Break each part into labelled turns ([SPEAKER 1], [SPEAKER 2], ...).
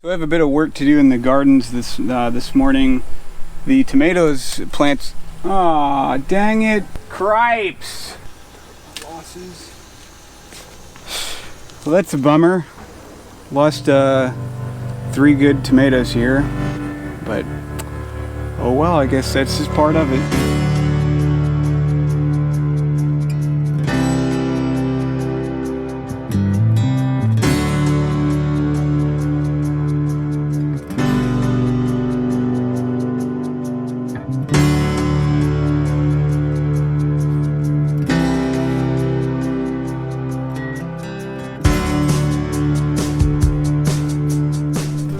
[SPEAKER 1] So I have a bit of work to do in the gardens this morning. The tomatoes plants. Aw, dang it! Cripes! Losses. Well, that's a bummer. Lost 3 good tomatoes here, but oh well. I guess that's just part of it.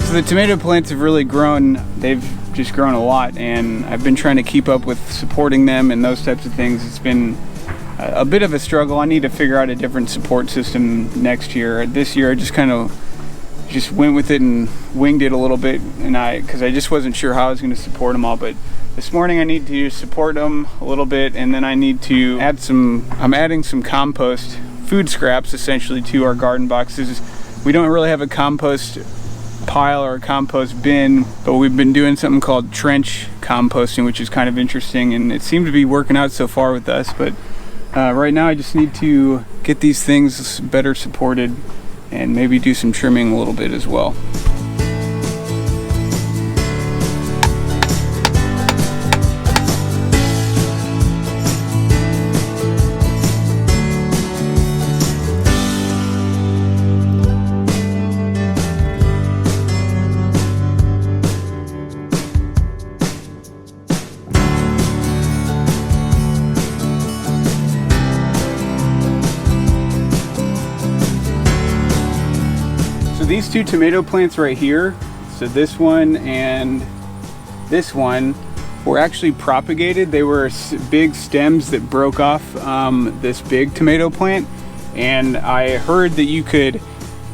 [SPEAKER 1] So the tomato plants have really grown. They've just grown a lot, and I've been trying to keep up with supporting them and those types of things. It's been a bit of a struggle. I need to figure out a different support system next year. This year I just kind of went with it and winged it a little bit, and because I just wasn't sure how I was going to support them all. But this morning I need to support them a little bit, and then I need to add I'm adding some compost, food scraps essentially, to our garden boxes. We don't really have a compost pile or a compost bin, but we've been doing something called trench composting, which is kind of interesting, and it seemed to be working out so far with us. But right now I just need to get these things better supported and maybe do some trimming a little bit as well. These 2 tomato plants right here, so this one and this one, were actually propagated. They were big stems that broke off this big tomato plant, and I heard that you could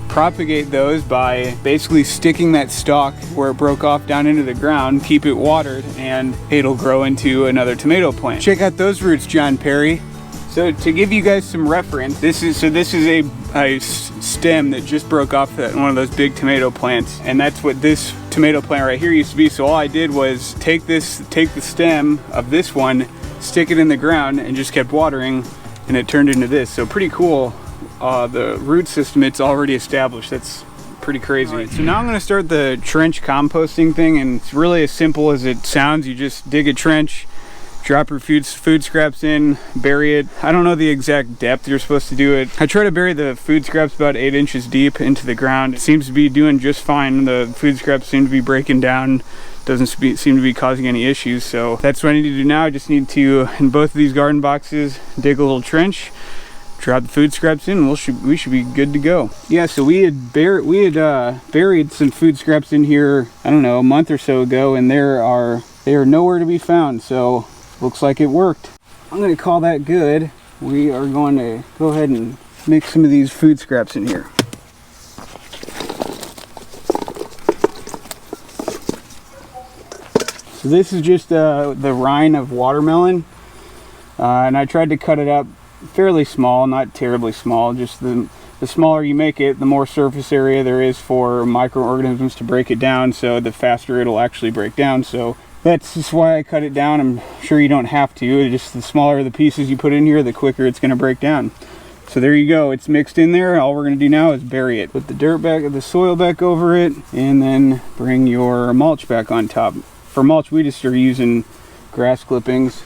[SPEAKER 1] propagate those by basically sticking that stalk where it broke off down into the ground, keep it watered, and it'll grow into another tomato plant. Check out those roots, John Perry. So to give you guys some reference, this is a stem that just broke off one of those big tomato plants, and that's what this tomato plant right here used to be. So all I did was take the stem of this one, stick it in the ground, and just kept watering, and it turned into this. So pretty cool. The root system, it's already established. That's pretty crazy. Right, so now I'm going to start the trench composting thing, and it's really as simple as it sounds. You just dig a trench, drop your food scraps in, bury it. I don't know the exact depth you're supposed to do it. I try to bury the food scraps about 8 inches deep into the ground. It seems to be doing just fine. The food scraps seem to be breaking down. Doesn't seem to be causing any issues. So that's what I need to do now. I just need to, in both of these garden boxes, dig a little trench, drop the food scraps in, and we should be good to go. Yeah, so we had buried some food scraps in here, I don't know, a month or so ago, and they are nowhere to be found. So looks like it worked. I'm going to call that good. We are going to go ahead and mix some of these food scraps in here. So this is just the rind of watermelon, and I tried to cut it up fairly small, not terribly small. Just the smaller you make it, the more surface area there is for microorganisms to break it down, so the faster it'll actually break down. So that's just why I cut it down. I'm sure you don't have to. Just the smaller the pieces you put in here, the quicker it's going to break down. So there you go. It's mixed in there. All we're going to do now is bury it. Put the dirt back, the soil back over it, and then bring your mulch back on top. For mulch, we just are using grass clippings.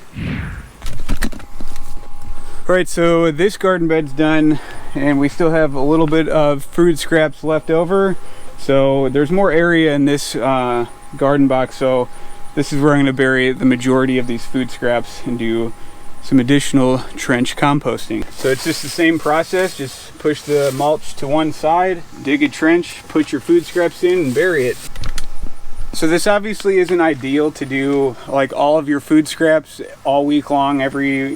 [SPEAKER 1] All right, so this garden bed's done, and we still have a little bit of food scraps left over. So there's more area in this garden box. So this is where I'm going to bury the majority of these food scraps and do some additional trench composting. So it's just the same process. Just push the mulch to one side, dig a trench, put your food scraps in, and bury it. So this obviously isn't ideal to do like all of your food scraps all week long, every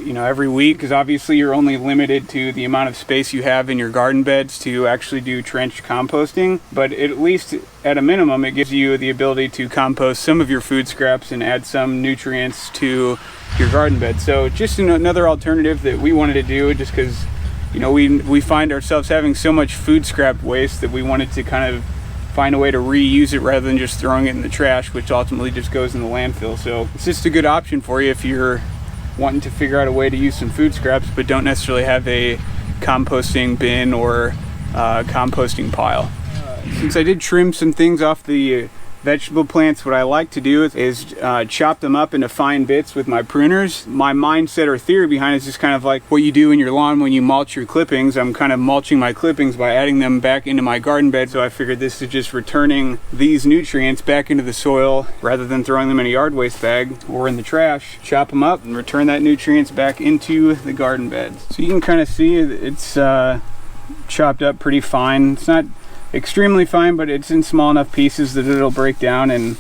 [SPEAKER 1] week, because obviously you're only limited to the amount of space you have in your garden beds to actually do trench composting. But at least at a minimum, it gives you the ability to compost some of your food scraps and add some nutrients to your garden bed. So just another alternative that we wanted to do, just because we find ourselves having so much food scrap waste that we wanted to kind of find a way to reuse it rather than just throwing it in the trash, which ultimately just goes in the landfill. So it's just a good option for you if you're wanting to figure out a way to use some food scraps but don't necessarily have a composting bin or composting pile. Since I did trim some things off the vegetable plants, what I like to do is chop them up into fine bits with my pruners. My mindset or theory behind it is just kind of like what you do in your lawn when you mulch your clippings. I'm kind of mulching my clippings by adding them back into my garden bed, so I figured this is just returning these nutrients back into the soil rather than throwing them in a yard waste bag or in the trash. Chop them up and return that nutrients back into the garden bed. So you can kind of see it's chopped up pretty fine. It's not extremely fine, but it's in small enough pieces that it'll break down and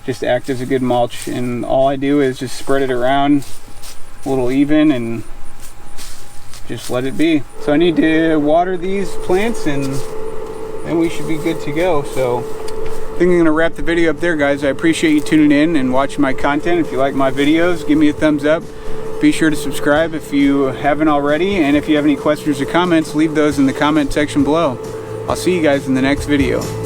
[SPEAKER 1] just act as a good mulch. And all I do is just spread it around a little even and just let it be. So I need to water these plants and then we should be good to go. So I think I'm gonna wrap the video up there, guys. I appreciate you tuning in and watching my content. If you like my videos, give me a thumbs up. Be sure to subscribe if you haven't already, and if you have any questions or comments, leave those in the comment section below. I'll see you guys in the next video.